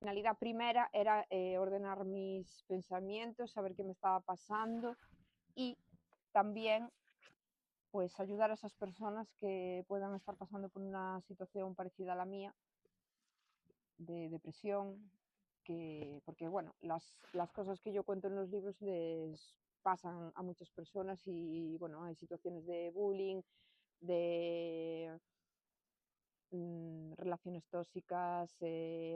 finalidad primera era ordenar mis pensamientos, saber qué me estaba pasando y también pues ayudar a esas personas que puedan estar pasando por una situación parecida a la mía, de depresión, porque bueno, las cosas que yo cuento en los libros les pasan a muchas personas y bueno, hay situaciones de bullying, de relaciones tóxicas,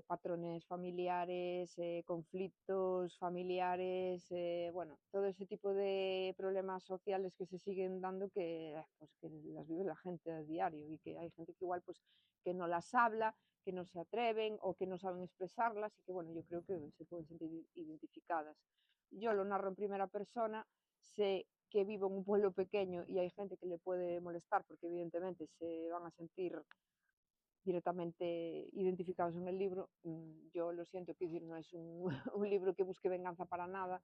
patrones familiares, conflictos familiares, bueno, todo ese tipo de problemas sociales que se siguen dando pues, que las vive la gente a diario y que hay gente que igual pues que no las habla, que no se atreven o que no saben expresarlas y que bueno, yo creo que se pueden sentir identificadas. Yo lo narro en primera persona, sé que vivo en un pueblo pequeño y hay gente que le puede molestar porque evidentemente se van a sentir directamente identificados en el libro. Yo lo siento, que no es un, un libro que busque venganza para nada.